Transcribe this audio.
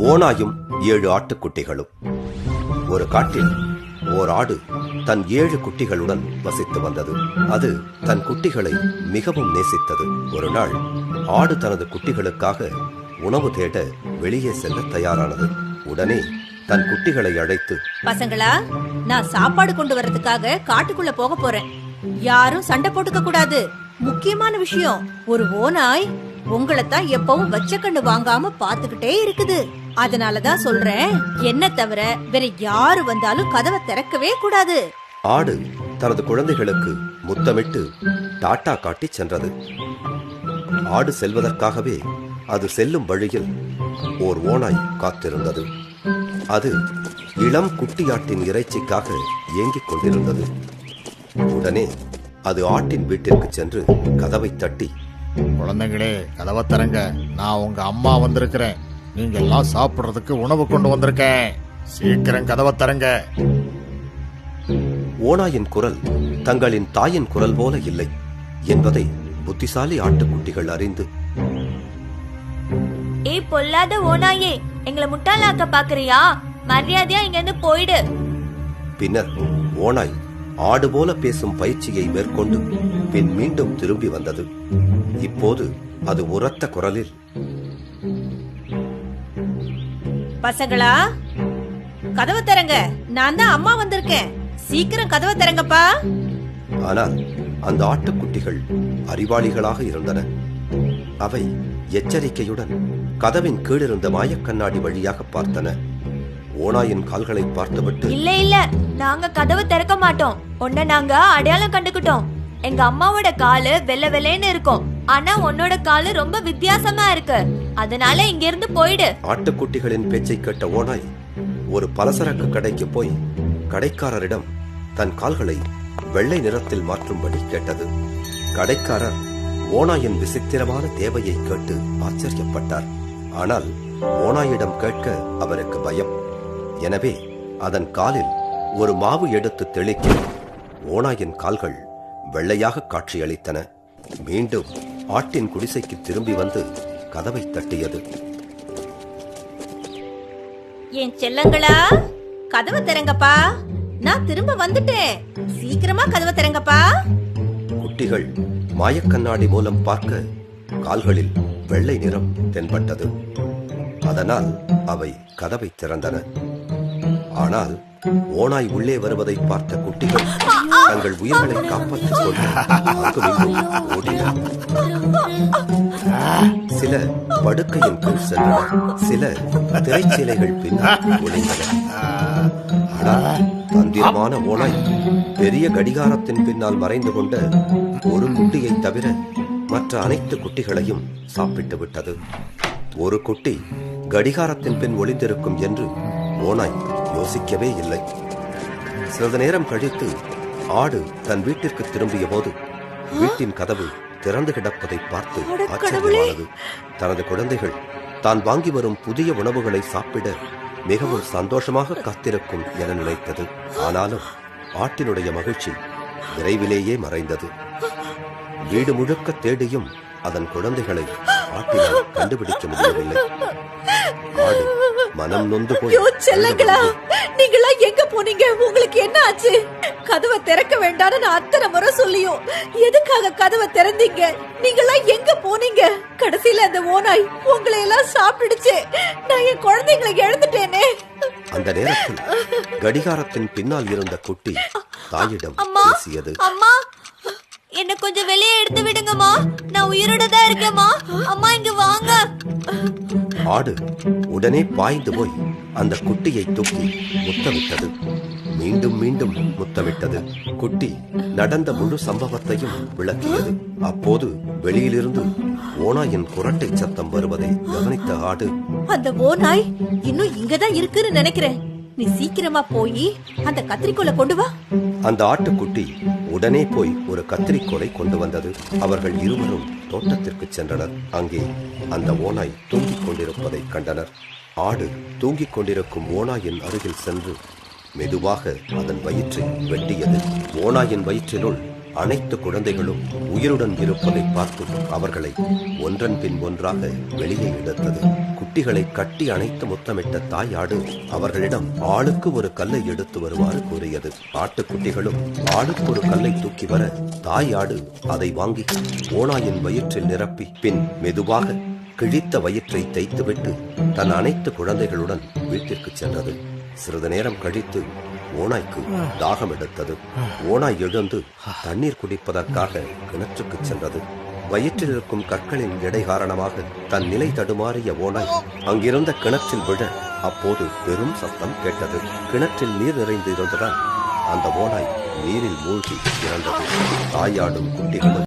ஓநாயும் 7 ஆட்டுக்குட்டிகளும். ஒரு காட்டில் ஓர் ஆடு தன் 7 குட்டிகளுடன் வசித்து வந்தது. அது தன் குட்டிகளை மிகவும் நேசித்தது. ஒரு நாள் ஆடு தனது குட்டிகளுக்காக உணவு தேட வெளியே செல்ல தயாரானது. உடனே தன் குட்டிகளை அழைத்து, பசங்களா, நான் சாப்பாடு கொண்டு வரதுக்காக காட்டுக்குள்ள போக போறேன். யாரும் சண்டை போட்டுக்க கூடாது. முக்கியமான விஷயம், ஒரு ஓநாய் உங்களைத்தான் எப்பவும் வச்ச கண்ணு வாங்காம பாத்துக்கிட்டே இருக்குது. அதனாலதான் சொல்றேன், என்ன தவிர வேற யாரு வந்தாலும் கதவை திறக்கவே கூடாது. ஆடு தனது குழந்தைகளுக்கு முத்தமிட்டு டாட்டா காட்டி சென்றது. ஆடு செல்வதற்காகவே அது செல்லும் வழியில் ஓர் ஓநாய் காத்திருந்தது. அது இளம் குட்டியாட்டின் இறைச்சிக்காக ஏங்கிக் கொண்டிருந்தது. உடனே அது ஆட்டின் வீட்டிற்கு சென்று கதவை தட்டி, குழந்தைகளே, கதவை திறங்க, நான் உங்க அம்மா வந்திருக்கிறேன். நீங்க எல்லாம் சாப்பிடுறதுக்கு உணவு கொண்டு வந்திருக்கேன். சீக்கிரம் கதவை திறங்க. ஓநாயின் குரல் தங்களின் தாயின் குரல் போல இல்லை என்பதை புத்திசாலி ஆட்டுக்குட்டிகள் அறிந்து, ஏய் பொல்லாத ஓநாயே, எங்களை முட்டாளாக்க பாக்குறியா? மரியாதையா இங்க இருந்து போயிடு. பின்னர் ஓநாய் ஆடு போல பேசும் பயிற்சியை மேற்கொண்டு பின் மீண்டும் திரும்பி வந்தது. இப்போது அது உரத்த குரலில், பசங்களா, கதவை திறங்க, நான் தான் அம்மா வந்திருக்கேன். சீக்கிரம் கதவை திறங்கப்பா. ஆனால் அந்த ஆட்டுக்குட்டிகள் அறிவாளிகளாக இருந்தன. அவை எச்சரிக்கையுடன் கதவின் கீழிருந்த மாயக்கண்ணாடி வழியாக பார்த்தன. ஓநாயின் கால்களை பார்த்துவிட்டு, இல்ல இல்ல, நாங்க கதவை திறக்க மாட்டோம். உன்னை நாங்க அடையாளம் கண்டுகிட்டோம். எங்க அம்மாவோட காலு வெள்ளை வெள்ளைன்னு இருக்கும், ஆனா உன்னோட காலு ரொம்ப வித்தியாசமா இருக்கு. அதனால இங்க இருந்து போயிடு. ஆட்டுக்குட்டிகளின் பேச்சை கேட்ட ஓநாய் ஒரு பலசரக்கு கடைக்கு போய் கடைக்காரரிடம் தன் கால்களை வெள்ளை நிறத்தில் மாற்றும்படி கேட்டது. கடைக்காரர் ஓநாயின் விசித்திரமான தேவையை கேட்டு ஆச்சரியப்பட்டார். ஆனால் ஓநாயிடம் கேட்க அவருக்கு பயம். எனவே அதன் காலில் ஒரு மாவு எடுத்து தெளிக்க ஓநாயின் கால்கள் வெள்ளையாக காட்சியளித்தன. மீண்டும் ஆட்டின் குடிசைக்கு திரும்பி வந்து கதவை தட்டியது. என் செல்லங்களா, கதவை திறங்கப்பா, நான் திரும்ப வந்துட்டேன். சீக்கிரமா கதவை திறங்கப்பா. குட்டிகள் மாயக்கண்ணாடி மூலம் பார்க்க கால்களில் வெள்ளை நிறம் தென்பட்டது. அதனால் அவை கதவை திறந்தன. ஆனால் ஓநாய் உள்ளே வருவதை பார்த்த குட்டிகள் தங்கள் உயிர்களை காப்பாற்றிக் கொண்டு அங்குமிங்கும் ஓடின. சில படுக்கையின் கீழ் சென்றன, சில திரைச்சீலைகள் பின்னால் ஒளிந்தன. ஆனால் தந்திரமான ஓநாய் பெரிய கடிகாரத்தின் பின்னால் மறைந்து கொண்ட ஒரு குட்டியை தவிர மற்ற அனைத்து குட்டிகளையும் சாப்பிட்டு விட்டது. ஒரு குட்டி கடிகாரத்தின் பின் ஒளிந்திருக்கும் என்று ஓநாய் யோசிக்கவே இல்லை. சிறிது நேரம் கழித்து ஆடு தன் வீட்டிற்கு திரும்பிய போது வீட்டின் கதவு திறந்து கிடப்பதை பார்த்து ஆச்சரியமானது. தனது குழந்தைகள் தான் வாங்கி வரும் புதிய உணவுகளை சாப்பிட மிகவும் சந்தோஷமாக காத்திருக்கும் என நினைத்தது. ஆனாலும் ஆட்டினுடைய மகிழ்ச்சி விரைவிலேயே மறைந்தது. வீடு முழுக்க தேடியும் அதன் குழந்தைகளை ஆட்டினால் கண்டுபிடிக்க முடியவில்லை. ஆடு மனம் நொந்து போய், செல்லங்களா, நீங்களா எங்க போனீங்க? உங்களுக்கு என்ன ஆச்சு? கதவை திறக்க வேண்டாம்னு நான் அத்தனை முறை சொல்லியும் எதுக்காக கதவை திறந்தீங்க? நீங்களா எங்க போனீங்க? கடைசியில அந்த ஓநாய் உங்களை எல்லாம் சாப்பிடுச்சு. நான் என் குழந்தைங்களை இழந்துட்டேனே. அந்த நேரத்தில் கடிகாரத்தின் பின்னால் இருந்த குட்டி தாயிடம் பேசியது. அம்மா, என்ன கொஞ்சம் வெளியே எடுத்து விடுங்கம்மா, நான் உயிரோட தான் இருக்கேம்மா. அம்மா இங்க வாங்க. ஆடு உடனே பாய்ந்து போய் அந்த குட்டியை தூக்கி முத்தமிட்டது. மீண்டும் மீண்டும் முத்தமிட்டது. குட்டி நடந்த முழு சம்பவத்தையும் விளக்கியது. அப்போது வெளியிலிருந்து ஓநாயின் குரட்டை சத்தம் வருவதை கவனித்த ஆடு, அந்த ஓநாய் இன்னும் இங்கதான் இருக்குன்னு நினைக்கிறேன். நீ சீக்கிரமா போய் அந்த கத்திரிக்கோலை கொண்டு வா. அந்த ஆட்டுக்குட்டி உடனே போய் ஒரு கத்திரிக்கோலை கொண்டு வந்தது. அவர்கள் இருவரும் தோட்டத்திற்கு சென்றனர். அங்கே அந்த ஓநாய் தூங்கிக் கொண்டிருப்பதை கண்டனர். ஆடு தூங்கிக் கொண்டிருக்கும் ஓநாயின் அருகில் சென்று மெதுவாக அதன் வயிற்றை வெட்டியது. ஓநாயின் வயிற்றினுள் அனைத்து குழந்தைகளும் உயிருடன் இருப்பதை பார்த்து அவர்களை ஒன்றன் பின் ஒன்றாக வெளியே எடுத்தது. குட்டிகளை கட்டி அணைத்து முத்தமிட்ட தாய் ஆடு அவர்களிடம் ஆளுக்கு ஒரு கல்லை எடுத்து வருமாறு கூறியது. ஆட்டுக்குட்டிகளும் ஆளுக்கு ஒரு கல்லை தூக்கி வர தாய் ஆடு அதை வாங்கி ஓநாயின் வயிற்றில் நிரப்பி பின் மெதுவாக கிழித்த வயிற்றை தைத்துவிட்டு தன் அனைத்து குழந்தைகளுடன் வீட்டிற்கு சென்றது. சிறிது நேரம் கழித்து ஓநாய்க்கு தாகம் எடுத்தது. ஓநாய் எழுந்து தண்ணீர் குடிப்பதற்காக கிணற்றுக்கு சென்றது. வயிற்றில் இருக்கும் கற்களின் எடை காரணமாக தன் நிலை தடுமாறிய ஓநாய் அங்கிருந்த கிணற்றில் விழ அப்போது பெரும் சத்தம் கேட்டது. கிணற்றில் நீர் நிறைந்து இருந்ததால் அந்த ஓநாய் நீரில் மூழ்கி இறந்தது. தாயாடும் குட்டிகளும்